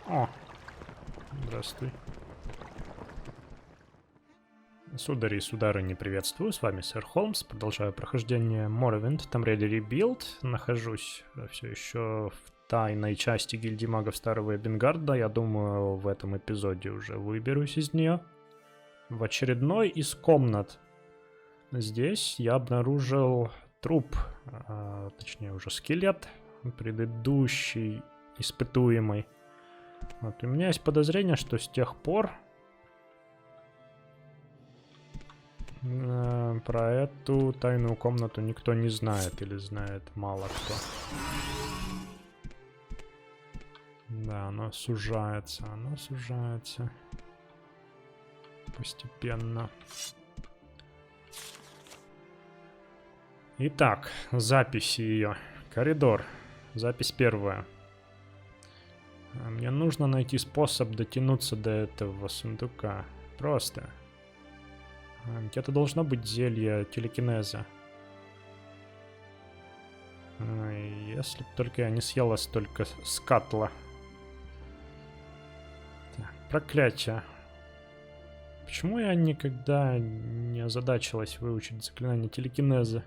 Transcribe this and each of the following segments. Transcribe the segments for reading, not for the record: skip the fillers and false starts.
О, здравствуй. Судари и сударыни, приветствую, с вами сэр Холмс, продолжаю прохождение Morrowind, Tomb Raider Rebuild, нахожусь все еще в тайной части гильдии магов Старого Эбенгарда, я думаю, в этом эпизоде уже выберусь из нее. В очередной из комнат здесь я обнаружил труп, точнее уже скелет, предыдущий испытуемый. Вот, у меня есть подозрение, что с тех пор про эту тайную комнату никто не знает или знает мало кто. Да, оно сужается постепенно. Итак, записи ее. Коридор. Запись первая. Мне нужно найти способ дотянуться до этого сундука. Просто. Где-то должно быть зелье телекинеза. Если бы только я не съела столько скатла. Так, проклятие. Почему я никогда не озадачилась выучить заклинание телекинеза?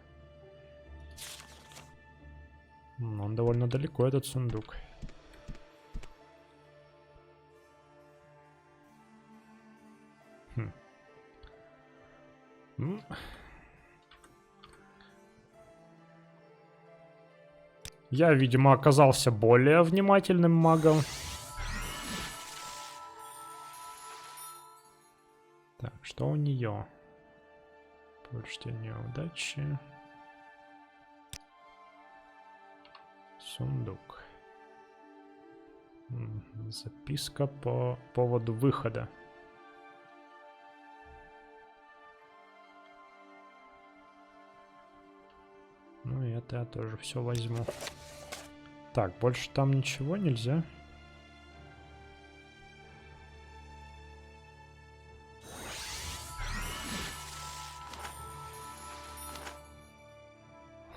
Он довольно далеко, этот сундук. Я, видимо, оказался более внимательным магом. Так, что у нее? Прочтение удачи. Сундук. Записка по поводу выхода. Ну и это я тоже все возьму. Так, больше там ничего нельзя.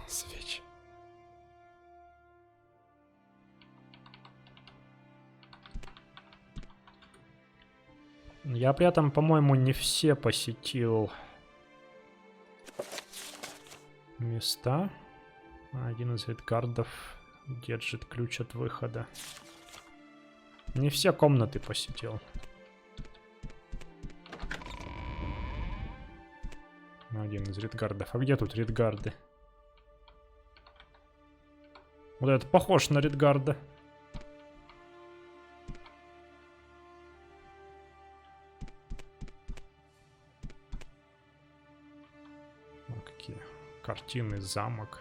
Свечи. Я при этом, по-моему, не все посетил места. Один из редгардов держит ключ от выхода. Не все комнаты посетил. Один из редгардов. А где тут редгарды? Вот это похож на редгарда. Какие картины, замок.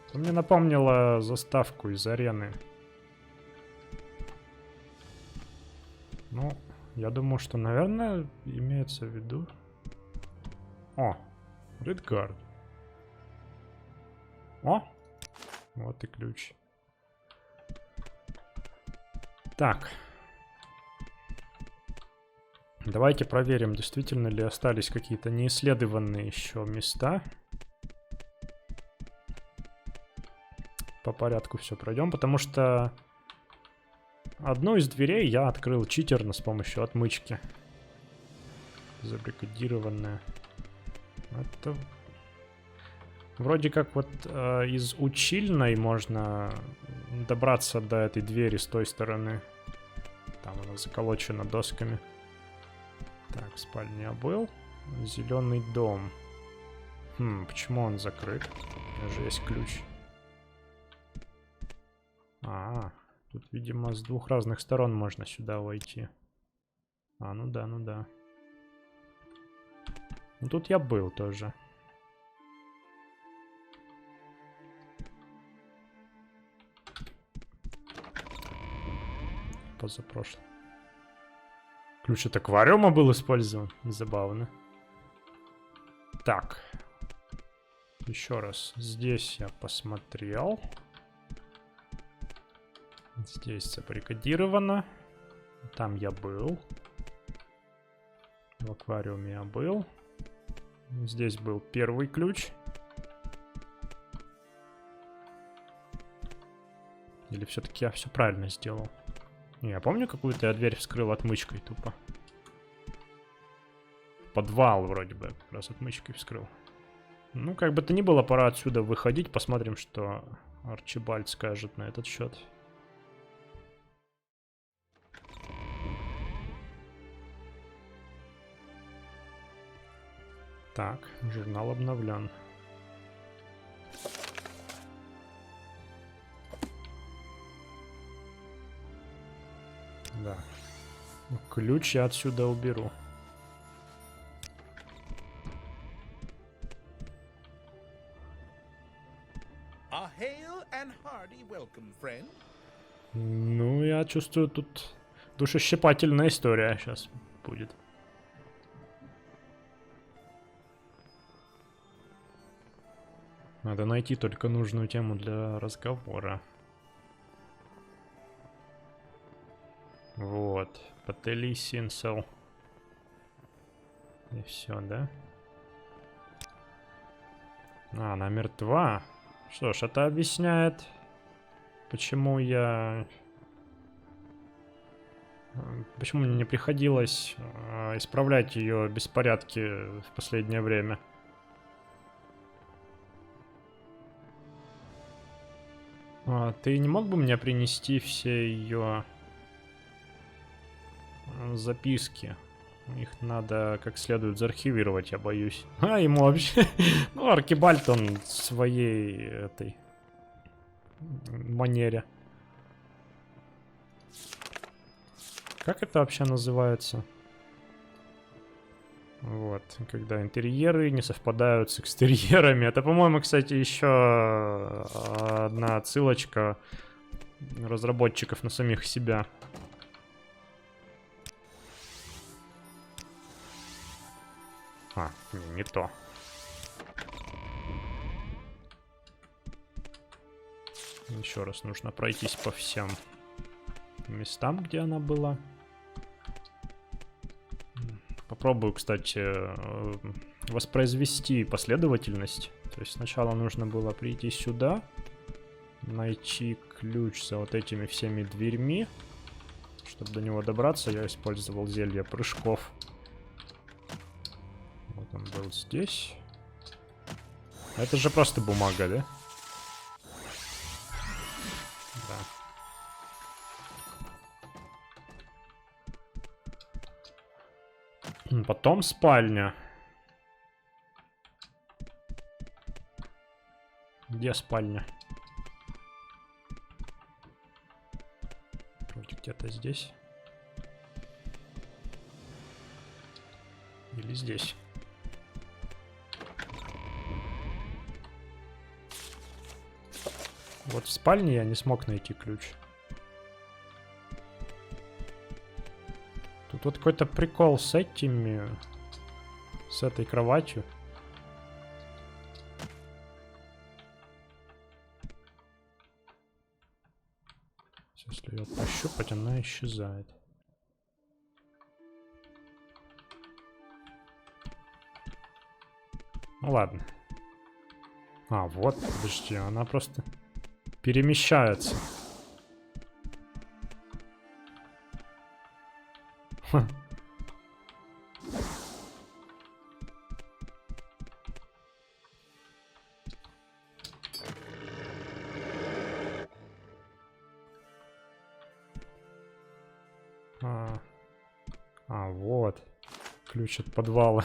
Это мне напомнило заставку из арены. Ну, я думаю, что, наверное, имеется в виду... О, редгард. О, вот и ключ. Так. Давайте проверим, действительно ли остались какие-то неисследованные еще места. По порядку все пройдем, потому что одну из дверей я открыл читерно с помощью отмычки. Забаррикадированная. Это вроде как вот из учильной можно добраться до этой двери с той стороны. Там она заколочена досками. Так, в спальне я был. Зеленый дом. Почему он закрыт? У меня же есть ключ. Тут, видимо, с двух разных сторон можно сюда войти. Ну да, ну да. Ну тут я был тоже. Позапрошлый. Ключ от аквариума был использован. Забавно. Так. Еще раз. Здесь я посмотрел. Здесь забаррикадировано. Там я был. В аквариуме я был. Здесь был первый ключ. Или все-таки я все правильно сделал? Не, я помню, какую-то я дверь вскрыл отмычкой тупо. Подвал вроде бы как раз отмычкой вскрыл. Ну, как бы то ни было, пора отсюда выходить. Посмотрим, что Арчибальд скажет на этот счет. Так, журнал обновлен. Да. Ключ я отсюда уберу. Ну, я чувствую, тут душещипательная история сейчас будет. Надо найти только нужную тему для разговора. Вот. Паттели Синсел. И все, да? А, она мертва. Что ж, это объясняет, почему почему мне не приходилось исправлять ее беспорядки в последнее время. Ты не мог бы мне принести все ее записки? Их надо как следует заархивировать, я боюсь. Ему вообще... Ну, Арчибальд, он в своей этой манере. Как это вообще называется? Вот, когда интерьеры не совпадают с экстерьерами. Это, по-моему, кстати, еще одна отсылочка разработчиков на самих себя. Не то. Еще раз нужно пройтись по всем местам, где она была. Попробую, кстати, воспроизвести последовательность. То есть сначала нужно было прийти сюда, найти ключ за вот этими всеми дверьми. Чтобы до него добраться, я использовал зелье прыжков. Вот он был здесь. Это же просто бумага, да? Да. Потом спальня. Где спальня? Вроде где-то здесь. Или здесь. Вот в спальне я не смог найти ключ. Тут вот какой-то прикол с этими... С этой кроватью. Если ее пощупать, она исчезает. Ну ладно. Вот, подожди, она просто перемещается. Ха. Вот. Ключ от подвала.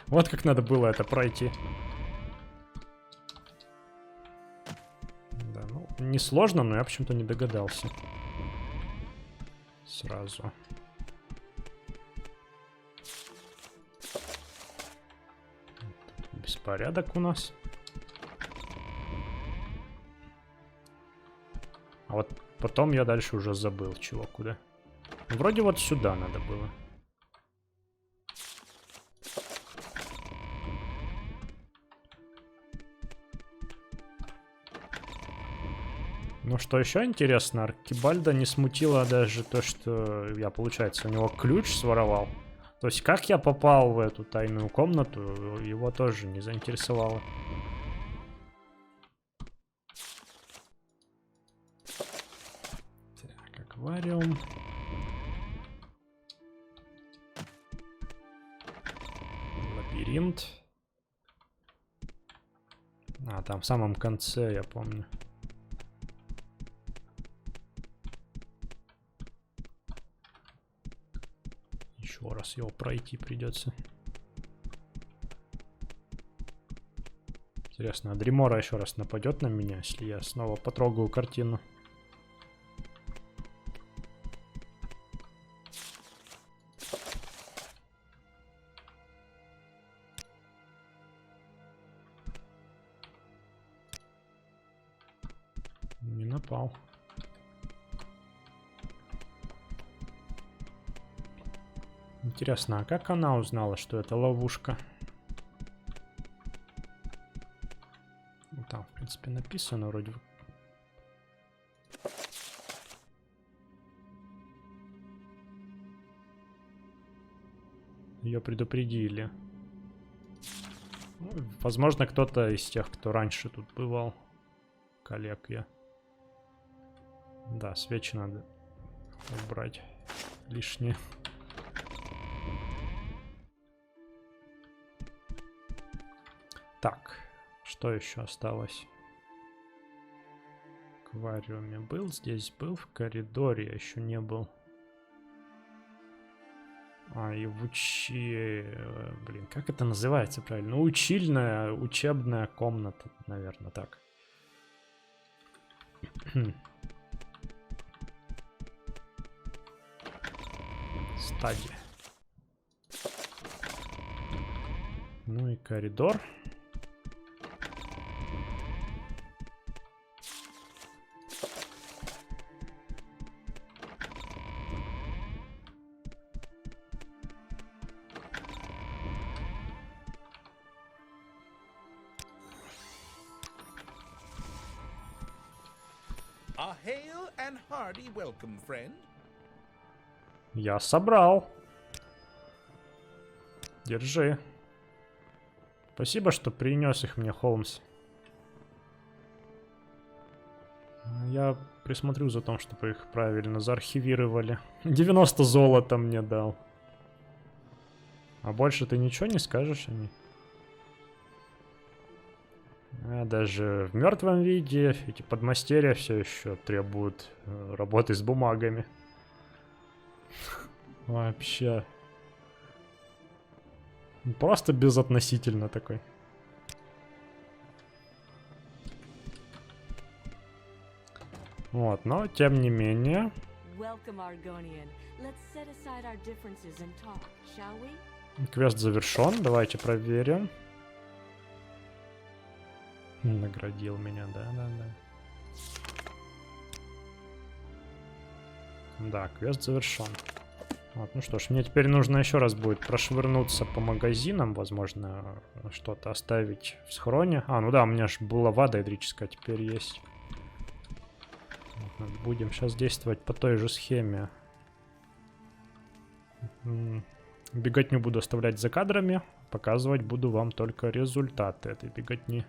Вот как надо было это пройти. Да, ну, несложно, но я почему-то не догадался. Сразу. Беспорядок у нас. А вот потом я дальше уже забыл, чего, куда. Вроде вот сюда надо было. Ну что еще интересно, Арчибальда не смутило даже то, что я, получается, у него ключ своровал. То есть как я попал в эту тайную комнату, его тоже не заинтересовало. Так, аквариум. лабиринт. А, там в самом конце, я помню. Еще раз его пройти придется. Интересно, а Дримора еще раз нападет на меня, если я снова потрогаю картину? Не напал. Интересно, а как она узнала, что это ловушка? Ну, там, в принципе, написано вроде. Ее предупредили. Ну, возможно, кто-то из тех, кто раньше тут бывал. Коллег я. Да, свечи надо убрать лишние. Так, что еще осталось? В аквариуме был, здесь был, в коридоре я еще не был. А, и в Блин, как это называется правильно? Ну, учильная, учебная комната, наверное, так. Стадия. Ну и коридор. A hail and hearty welcome, friend. Я собрал. Держи. Спасибо, что принес их мне, Холмс. Я присмотрю за тем, чтобы их правильно заархивировали. 90 золота мне дал. А больше ты ничего не скажешь о ней? А даже в мертвом виде эти подмастерья все еще требуют работы с бумагами. Вообще. Просто безотносительно такой. Вот, но тем не менее. Квест завершен, давайте проверим. Наградил меня, да. Да, квест завершен. Вот, ну что ж, мне теперь нужно еще раз будет прошвырнуться по магазинам, возможно, что-то оставить в схроне. А, ну да, у меня же была вода идрическая, теперь есть. Вот, будем сейчас действовать по той же схеме. Беготню буду оставлять за кадрами, показывать буду вам только результаты этой беготни.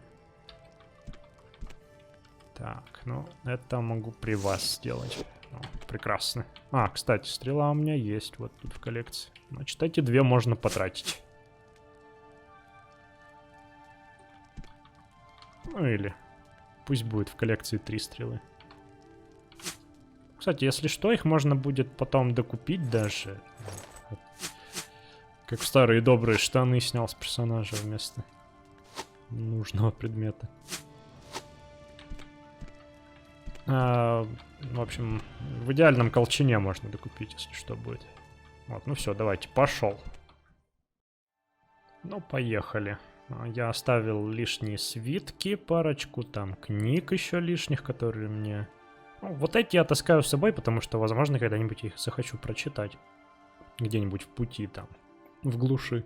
Так, ну, это могу при вас сделать. О, прекрасно. А, кстати, стрела у меня есть вот тут в коллекции. Значит, эти две можно потратить. Ну или пусть будет в коллекции 3 стрелы. Кстати, если что, их можно будет потом докупить даже. Как в старые добрые штаны снял с персонажа вместо нужного предмета. В общем, в идеальном колчане можно докупить, если что будет. Вот, ну все, давайте, пошел. Ну, поехали. Я оставил лишние свитки, парочку там книг еще лишних, которые мне... Ну, вот эти я таскаю с собой, потому что, возможно, когда-нибудь их захочу прочитать. Где-нибудь в пути там, в глуши.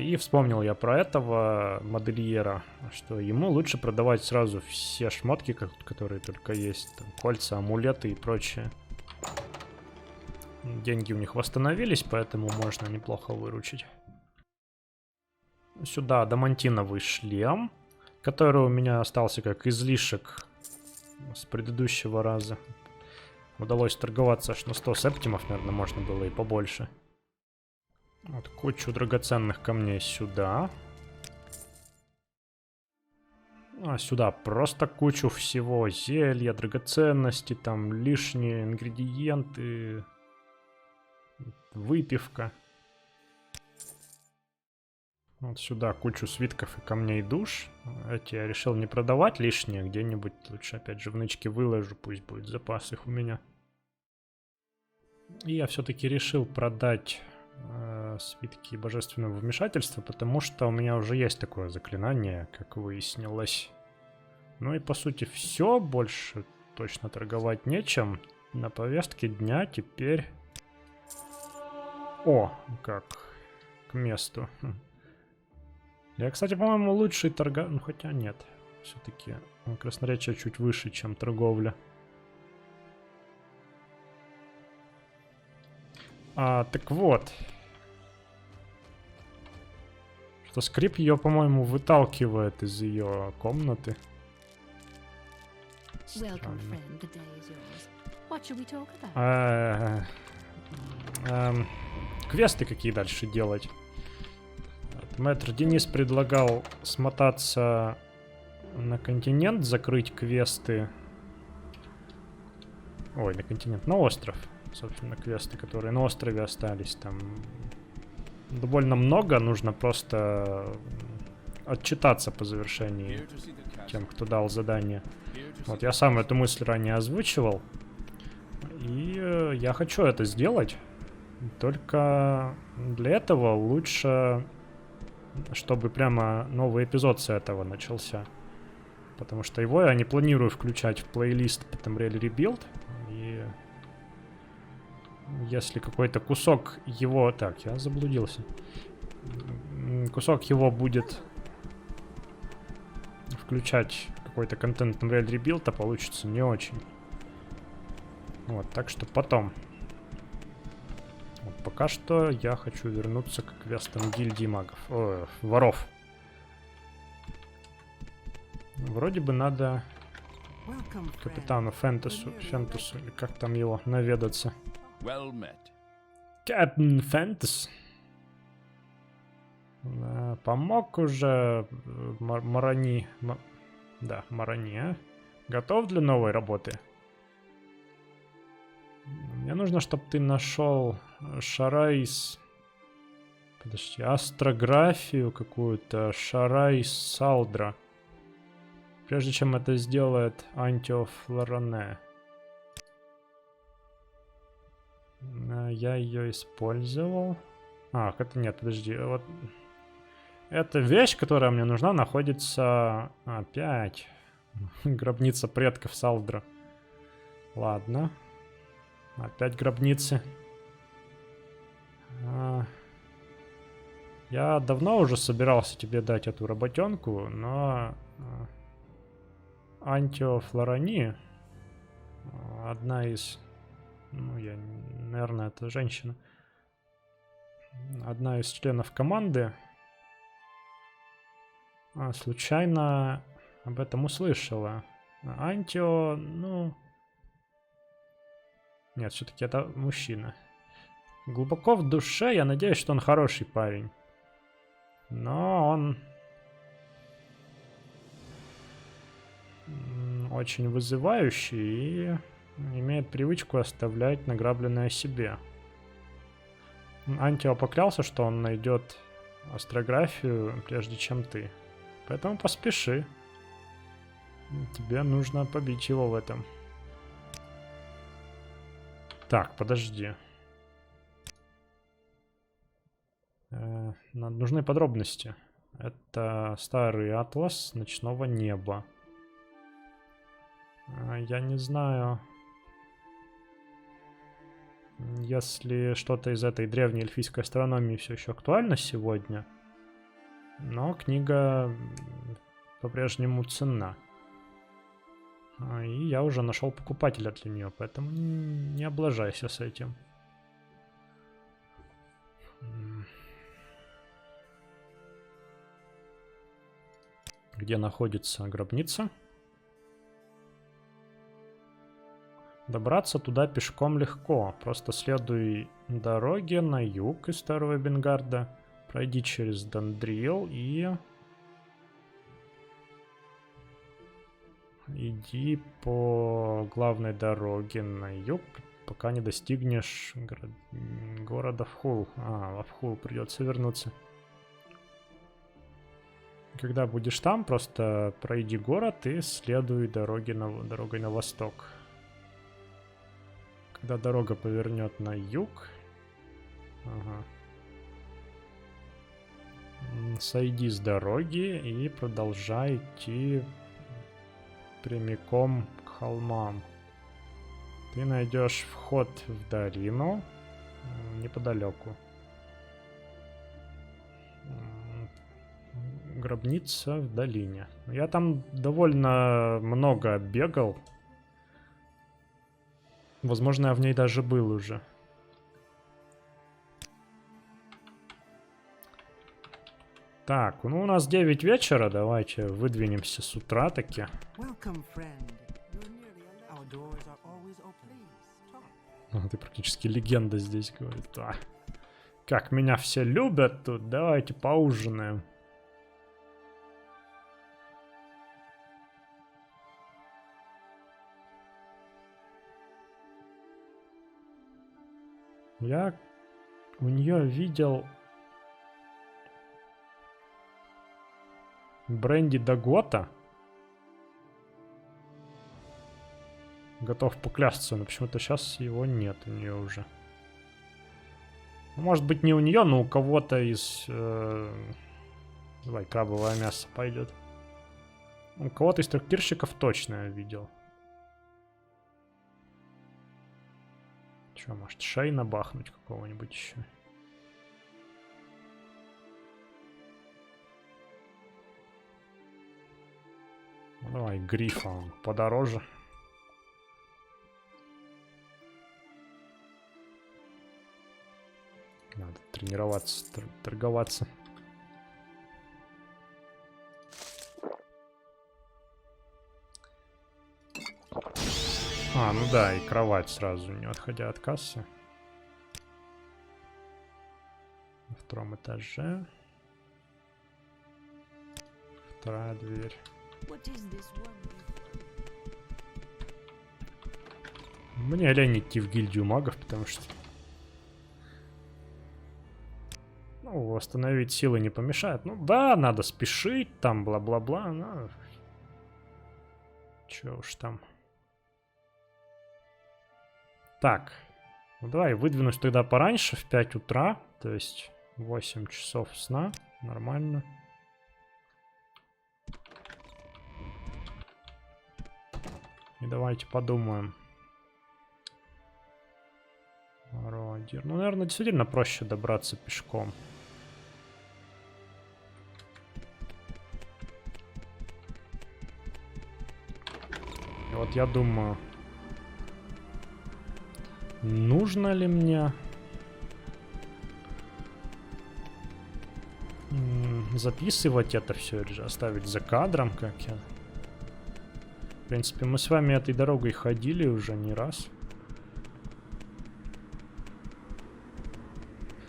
И вспомнил я про этого модельера, что ему лучше продавать сразу все шмотки, которые только есть. Там, кольца, амулеты и прочее. Деньги у них восстановились, поэтому можно неплохо выручить. Сюда адамантиновый шлем, который у меня остался как излишек с предыдущего раза. Удалось торговаться аж на 100 септимов, наверное, можно было и побольше. Вот кучу драгоценных камней сюда. А сюда просто кучу всего. Зелья, драгоценности, там лишние ингредиенты. Выпивка. Вот сюда кучу свитков и камней душ. Эти я решил не продавать лишние. Где-нибудь лучше опять же в нычки выложу. Пусть будет запас их у меня. И я все-таки решил продать свитки божественного вмешательства, потому что у меня уже есть такое заклинание, как выяснилось. Ну и по сути все, больше точно торговать нечем. На повестке дня теперь... О, как к месту. Я, кстати, по-моему, лучший торговец... Ну, хотя нет. Все-таки красноречие чуть выше, чем торговля. Так вот. Что скрип ее, по-моему, выталкивает из ее комнаты. Квесты какие дальше делать? Мэтр Денис предлагал смотаться на континент, закрыть квесты. Ой, на континент, на остров. Собственно, квесты, которые на острове остались, там довольно много. Нужно просто отчитаться по завершении тем, кто дал задание. Вот, я сам эту мысль ранее озвучивал. И я хочу это сделать. Только для этого лучше, чтобы прямо новый эпизод с этого начался. Потому что его я не планирую включать в плейлист по Tamriel Rebuild. И если какой-то кусок его... Так, я заблудился. Кусок его будет включать какой-то контент Tamriel Rebuild, а получится не очень. Вот, так что потом. Вот, пока что я хочу вернуться к квестам гильдии магов. Воров. Вроде бы надо капитану Фентусу, или как там его, наведаться. Капитан Фентус. Помог уже Марани. Да, Марани, а? Готов для новой работы? Мне нужно, чтобы ты нашел Шарайс. Подожди, астрографию какую-то. Шарайс Салдра. Прежде чем это сделает Антио Флоране. Я ее использовал. Это нет, подожди. Вот. Эта вещь, которая мне нужна, находится опять. Гробница предков Салдра. Ладно. Опять гробницы. Я давно уже собирался тебе дать эту работенку, но... Антио Флорани, одна из... наверное, это женщина. Одна из членов команды случайно об этом услышала. Антио, нет, все-таки это мужчина. Глубоко в душе я надеюсь, что он хороший парень. Но он... очень вызывающий и имеет привычку оставлять награбленное себе. Антио поклялся, что он найдет астрографию, прежде чем ты. Поэтому поспеши. Тебе нужно побить его в этом. Так, подожди. Нужны подробности. Это старый атлас ночного неба. Я не знаю, если что-то из этой древней эльфийской астрономии все еще актуально сегодня, но книга по-прежнему ценна. И я уже нашел покупателя для нее, поэтому не облажайся с этим. Где находится гробница? Добраться туда пешком легко. Просто следуй дороге на юг из Старого Бенгарда. Пройди через Дандрил и... Иди по главной дороге на юг, пока не достигнешь города Фхул. А, в Фхул придется вернуться. Когда будешь там, просто пройди город и следуй дорогой на восток. Когда дорога повернет на юг... Ага. Сойди с дороги и продолжай идти прямиком к холмам. Ты найдешь вход в долину неподалеку. Гробница в долине. Я там довольно много бегал. Возможно, я в ней даже был уже. Так, ну у нас 9 вечера. Давайте выдвинемся с утра таки. Ты практически легенда здесь, говорит. А, как меня все любят тут. Давайте поужинаем. Я у нее видел бренди Дагота. Готов поклясться, но почему-то сейчас его нет у нее уже. Может быть, не у нее, но у кого-то из... Давай, крабовое мясо пойдет. У кого-то из трактирщиков точно я видел. Че, может, Шейна бахнуть какого-нибудь еще? Ну, давай, Грифа, он подороже. Надо тренироваться, торговаться. А, ну да, и кровать сразу, не отходя от кассы. На втором этаже. Вторая дверь. Мне лень идти в гильдию магов, потому что... Ну, восстановить силы не помешает. Ну да, надо спешить, там бла-бла-бла, но... Чё уж там... Так, ну давай выдвинусь тогда пораньше, в 5 утра, то есть 8 часов сна, нормально. И давайте подумаем. Родир. Ну, наверное, действительно проще добраться пешком. И вот я думаю... Нужно ли мне записывать это все или же оставить за кадром, как я? В принципе, мы с вами этой дорогой ходили уже не раз.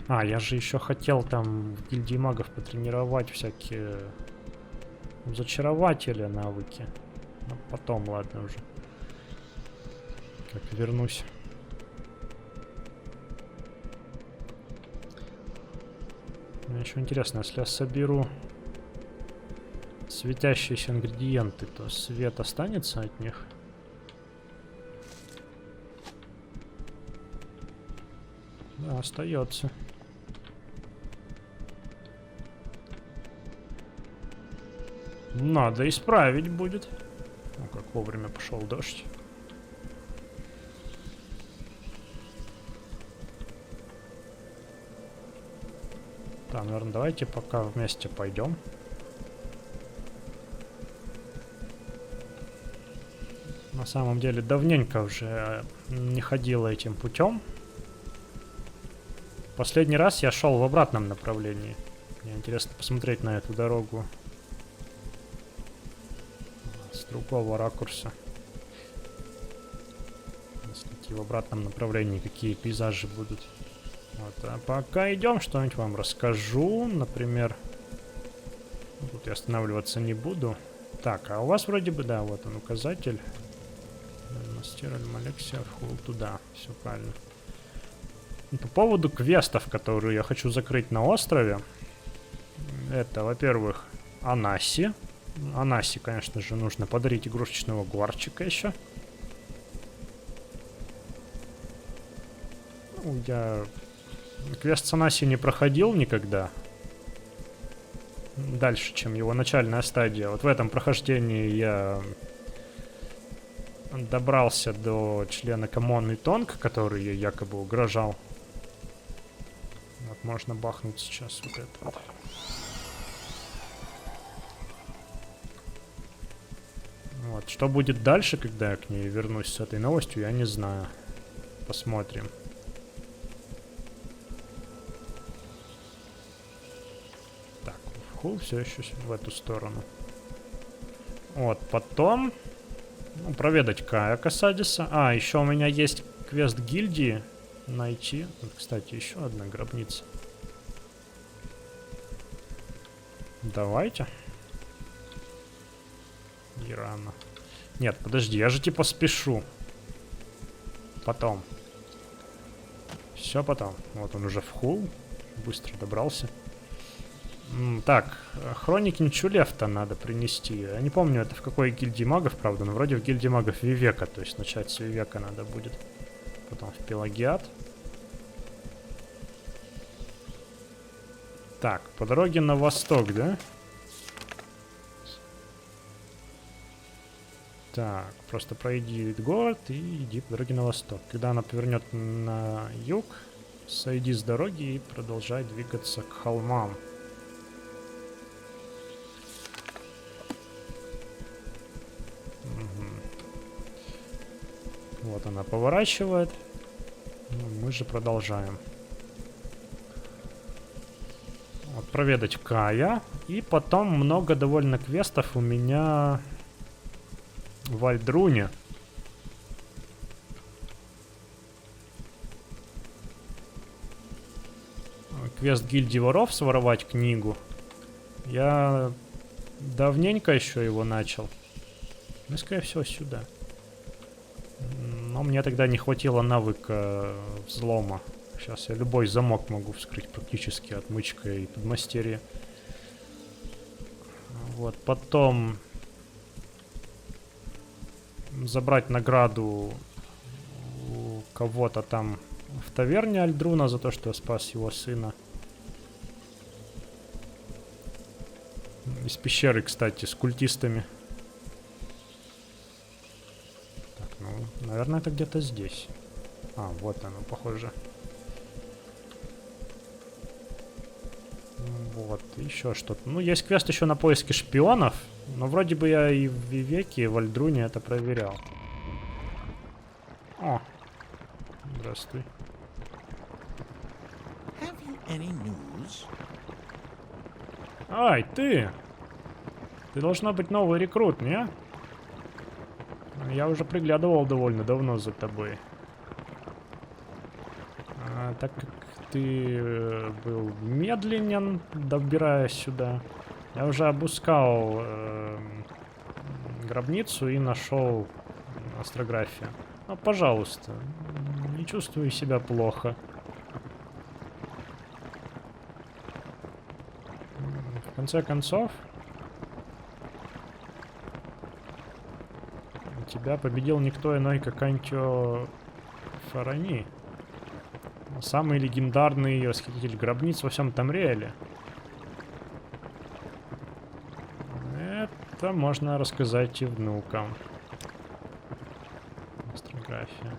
А, я же еще хотел там в гильдии магов потренировать всякие зачарователи навыки. Но потом, ладно уже. Как вернусь. Мне еще интересно, если я соберу светящиеся ингредиенты, то свет останется от них? Да, остается. Надо исправить будет. Ну, как вовремя пошел дождь. Да, наверное, давайте пока вместе пойдем. На самом деле, давненько уже не ходила этим путем. Последний раз я шел в обратном направлении. Мне интересно посмотреть на эту дорогу с другого ракурса. и в обратном направлении какие пейзажи будут. Вот, а пока идем, что-нибудь вам расскажу. Например, тут я останавливаться не буду. Так, а у вас вроде бы, да, вот он указатель. Мастер Алексия, вход туда. Все правильно. По поводу квестов, которые я хочу закрыть на острове. Это, во-первых, Анаси. Анаси, конечно же, нужно подарить игрушечного гварчика еще. Ну, я квест с Анаси не проходил никогда. Дальше, чем его начальная стадия. Вот в этом прохождении я добрался до члена Коммон и Тонг, который я якобы угрожал. Вот можно бахнуть сейчас вот это вот. Вот, что будет дальше, когда я к ней вернусь с этой новостью, я не знаю. Посмотрим. Так, вхул все еще в эту сторону. Вот, потом проведать Кая Касадиса. А, еще у меня есть квест гильдии найти. Вот, кстати, еще одна гробница. Давайте. И рано. Нет, подожди, я же типа спешу. Потом. Все потом. Вот он уже в хул. Быстро добрался. Так, хроники Нчулефта надо принести. Я не помню, это в какой гильдии магов, правда, но вроде в гильдии магов Вивека. То есть начать с Вивека надо будет. Потом в Пелагиат. Так, по дороге на восток, да? Так, просто пройди город и иди по дороге на восток. Когда она повернет на юг, сойди с дороги и продолжай двигаться к холмам. Угу. Вот она поворачивает. Мы же продолжаем. Вот, проведать Кая. И потом много довольно квестов у меня в Альдруне. Квест гильдии воров — своровать книгу. Я давненько еще его начал. Ну, скорее всего, сюда. Но мне тогда не хватило навыка взлома. Сейчас я любой замок могу вскрыть практически отмычкой и подмастерье. Вот, потом забрать награду у кого-то там в таверне Альдруна за то, что я спас его сына. Из пещеры, кстати, с культистами. Так, ну, наверное, это где-то здесь. А, вот оно, похоже. Вот, еще что-то. Ну, есть квест еще на поиски шпионов. Но вроде бы я и в Вивеке, и в Альдруне это проверял. О, здравствуй. Ай, ты! Ты должна быть новый рекрут, не? Я уже приглядывал довольно давно за тобой. Так как ты был медленен, добираясь сюда, я уже обыскал гробницу и нашел астрографию. Ну, пожалуйста, не чувствуй себя плохо. В конце концов, тебя победил никто иной, как Антио Фарани. Самый легендарный расхититель гробниц во всем Тамриэле. Это можно рассказать и внукам. Астрография.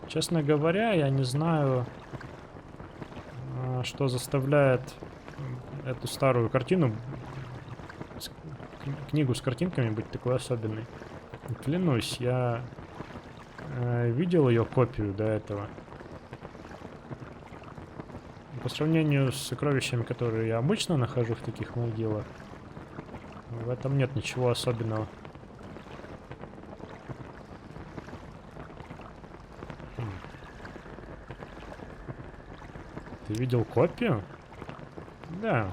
Честно говоря, я не знаю, что заставляет эту старую картину, книгу с картинками, быть такой особенной. Клянусь, я видел ее копию до этого. По сравнению с сокровищами, которые я обычно нахожу в таких могилах, в этом нет ничего особенного. Ты видел копию? Да.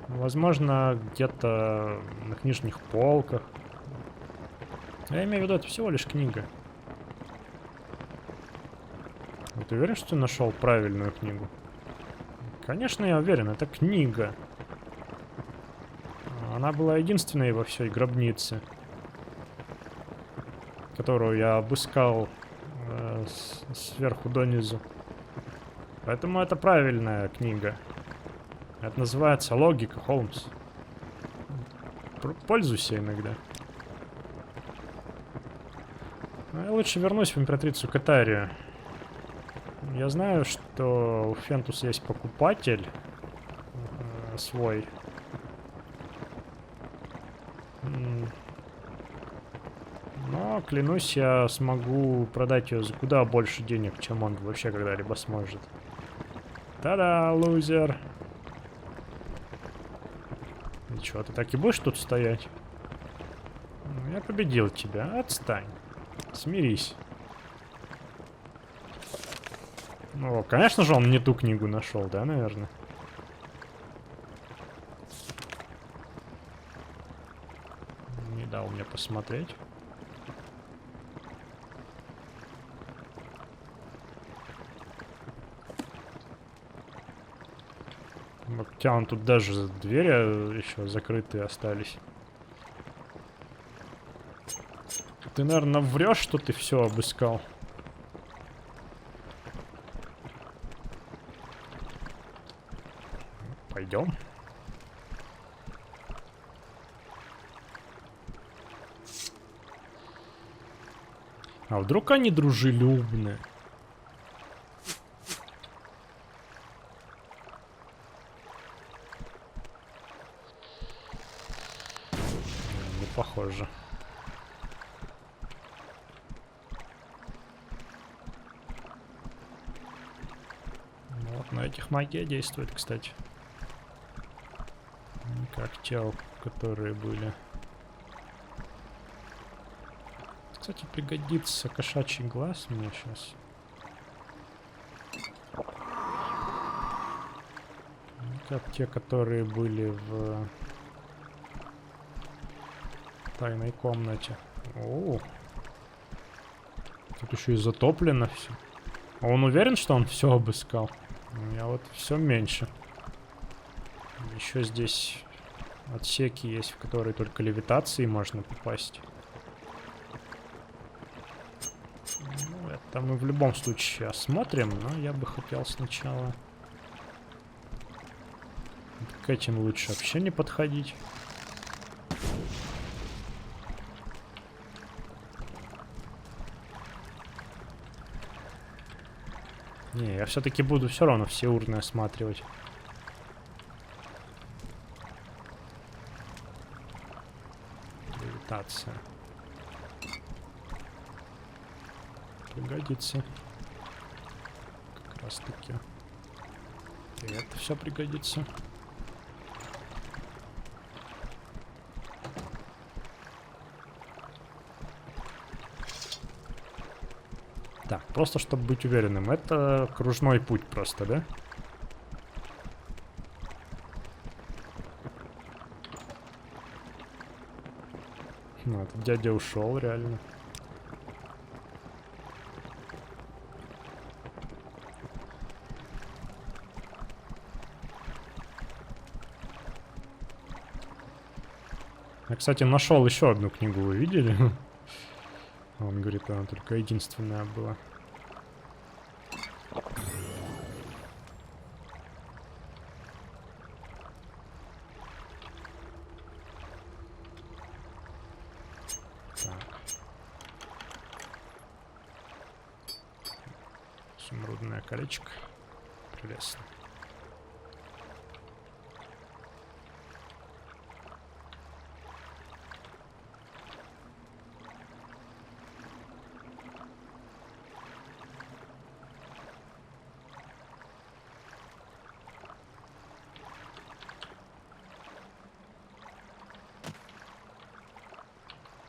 Возможно, где-то на книжных полках. Я имею в виду, это всего лишь книга. Ты уверен, что ты нашел правильную книгу? Конечно, я уверен, это книга. Она была единственной во всей гробнице, которую я обыскал сверху донизу. Поэтому это правильная книга. Это называется логика, Холмс. Пользуйся иногда. Но я лучше вернусь в императрицу Катарию. Я знаю, что у Фентуса есть покупатель свой. Но, клянусь, я смогу продать ее за куда больше денег, чем он вообще когда-либо сможет. Та-да, лузер. И чё, ты так и будешь тут стоять? Я победил тебя, отстань. Смирись. Ну, конечно же, он не ту книгу нашел, да, наверное? Не дал мне посмотреть. Хотя он тут даже двери еще закрытые остались. Ты, наверное, врешь, что ты все обыскал. Пойдем. А вдруг они дружелюбны? Не похоже. Вот на этих магия действует, кстати. Как те, которые были. Кстати, пригодится кошачий глаз мне сейчас. Как те, которые были в тайной комнате. О, тут еще и затоплено все. А он уверен, что он все обыскал? У меня вот все меньше. Еще здесь отсеки есть, в которые только левитацией можно попасть. Ну, это мы в любом случае осмотрим, но я бы хотел сначала к этим лучше вообще не подходить. Не, я все-таки буду все равно все урны осматривать. Левитация. Пригодится. Как раз таки. И это все пригодится. Так, просто чтобы быть уверенным, это кружной путь просто, да? Ну, этот дядя ушел, реально. Я, кстати, нашел еще одну книгу, вы видели? Он говорит, она только единственная была. Так. Изумрудное колечко. Прелестно.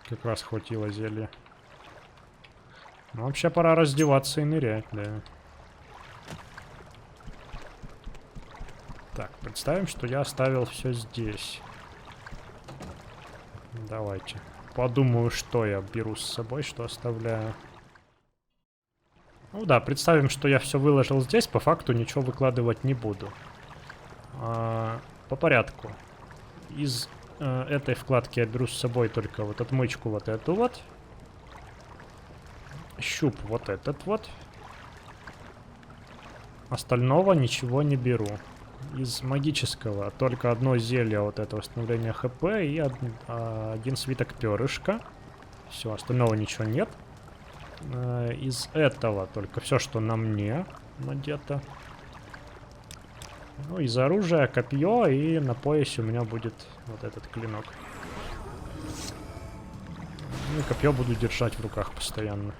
Как раз хватило зелья. Ну, вообще пора раздеваться и нырять, да. Так, представим, что я оставил все здесь. Давайте. Подумаю, что я беру с собой, что оставляю. Ну да, представим, что я все выложил здесь, по факту ничего выкладывать не буду. По порядку. Из этой вкладки я беру с собой только вот отмычку вот эту вот. Щуп вот этот вот. Остального ничего не беру. Из магического только одно зелье вот это восстановление хп и один свиток перышка. Все, остального ничего нет. Из этого только все, что на мне надето. Ну, из оружия копье, и на поясе у меня будет вот этот клинок. Ну, и копье буду держать в руках постоянно.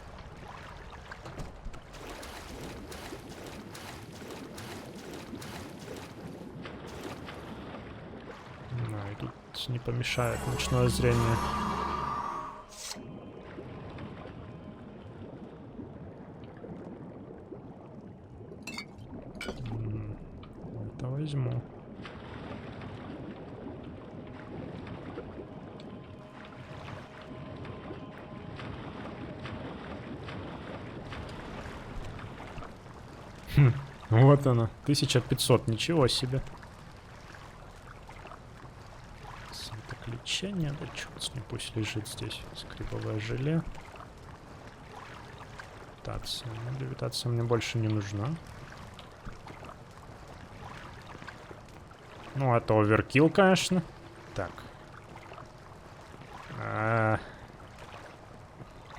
Да, и тут не помешает ночное зрение. Это возьму. Вот она, 1500, ничего себе. Свиток лечения, да черт с ним, пусть лежит здесь. Скрибовое желе. Левитация. Ну, левитация мне больше не нужна. Ну, это оверкилл, конечно. Так.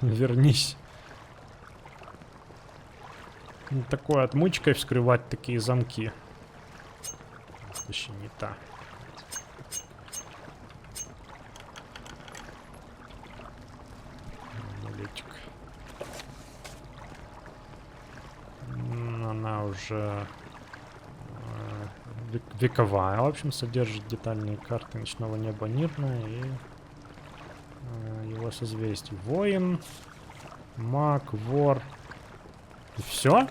Вернись. Такой отмычкой вскрывать такие замки. Точнее, не та. Амулетик. Она уже вековая. В общем, содержит детальные карты ночного неба Нирна и его созвездий. Воин, маг, вор. И все?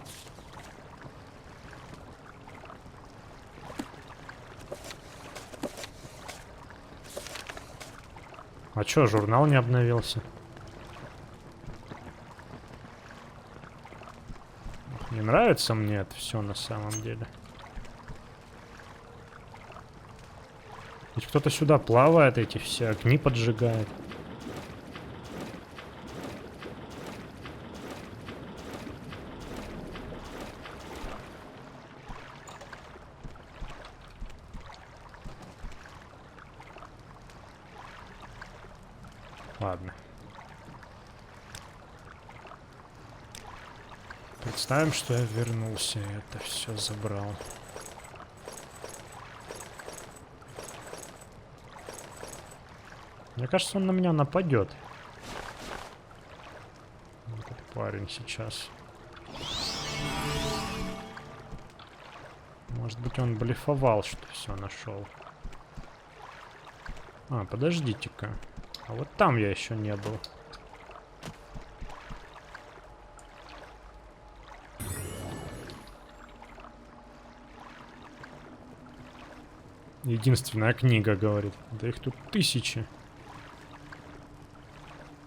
А чё, журнал не обновился? Не нравится мне это все на самом деле. Ведь кто-то сюда плавает, эти все огни поджигает. Ладно. Представим, что я вернулся и это все забрал. Мне кажется, он на меня нападет. Этот парень сейчас. Может быть, он блефовал, что все нашел. А, подождите-ка. А вот там я еще не был. Единственная книга, говорит. Да их тут тысячи.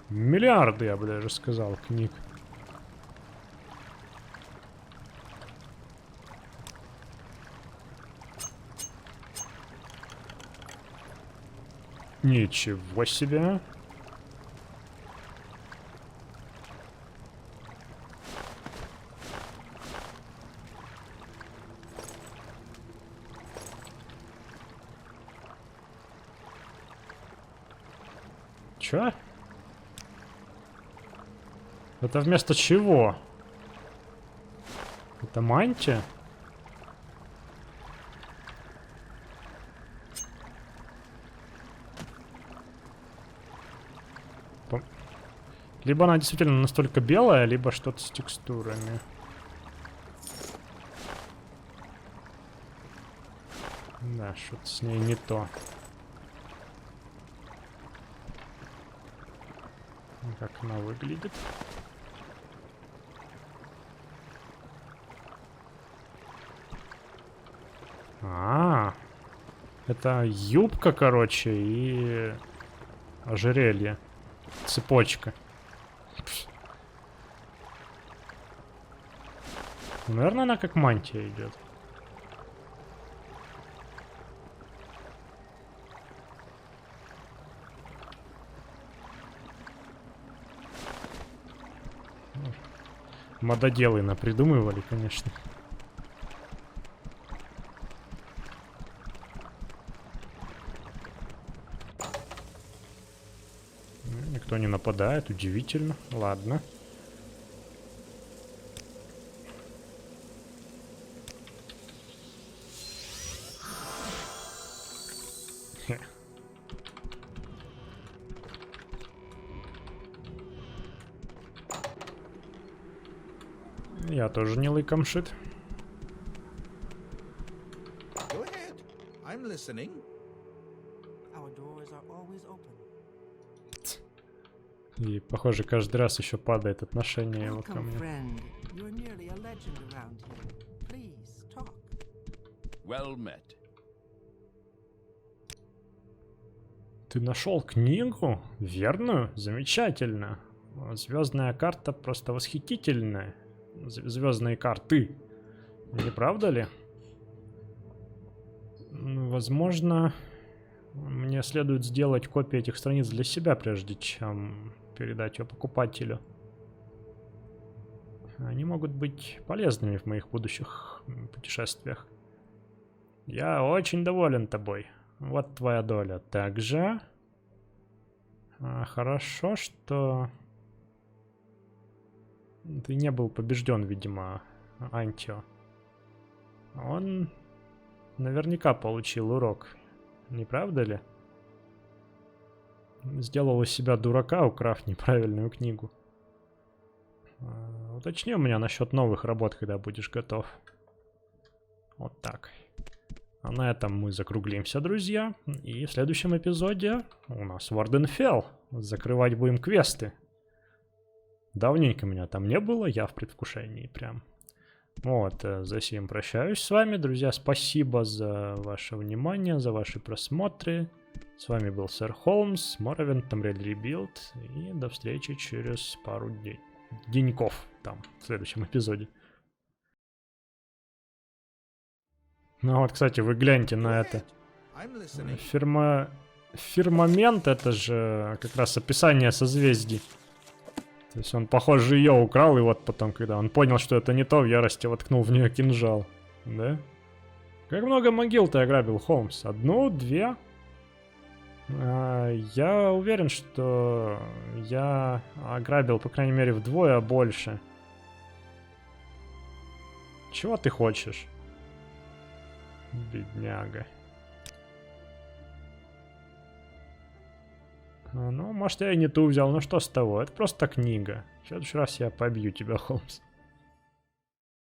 Миллиарды, я бы даже сказал, книг. Ничего себе. Чё? Это вместо чего? Это мантия? Либо она действительно настолько белая, либо что-то с текстурами. Да, что-то с ней не то. Как она выглядит. Это юбка, короче, и ожерелье. Цепочка. Наверное, она как мантия идет. Мододелы напридумывали, конечно. Никто не нападает, удивительно. Ладно. Я тоже не лыком шит. Go ahead. I'm listening. Our doors are always open. И, похоже, каждый раз еще падает отношение его ко Welcome, мне. friend. You're nearly a legend around here. Please, talk. Well met. Ты нашел книгу? Верную? Замечательно. Звездная карта просто восхитительная. Звездные карты. Не правда ли? Возможно, мне следует сделать копию этих страниц для себя, прежде чем передать ее покупателю. Они могут быть полезными в моих будущих путешествиях. Я очень доволен тобой. Вот твоя доля. Также хорошо, что ты не был побежден, видимо, Антио. Он наверняка получил урок. Не правда ли? Сделал из себя дурака, украв неправильную книгу. Уточни у меня насчет новых работ, когда будешь готов. Вот так. А на этом мы закруглимся, друзья. И в следующем эпизоде у нас Варденфелл. Закрывать будем квесты. Давненько меня там не было, я в предвкушении прям. Вот, за сим прощаюсь с вами, друзья. Спасибо за ваше внимание, за ваши просмотры. С вами был Сэр Холмс, Morrowind, Tomb Raider Rebuild. И до встречи через пару деньков там, в следующем эпизоде. Ну вот, кстати, вы гляньте на это. I'm listening. Фирмамент, это же как раз описание созвездий. То есть он, похоже, ее украл, и вот потом, когда он понял, что это не то, в ярости воткнул в нее кинжал. Да? Как много могил ты ограбил, Холмс? Одну? Две? Я уверен, что я ограбил, по крайней мере, вдвое больше. Чего ты хочешь? Бедняга. Ну, может, я и не ту взял, но что с того? Это просто книга. В следующий раз я побью тебя, Холмс.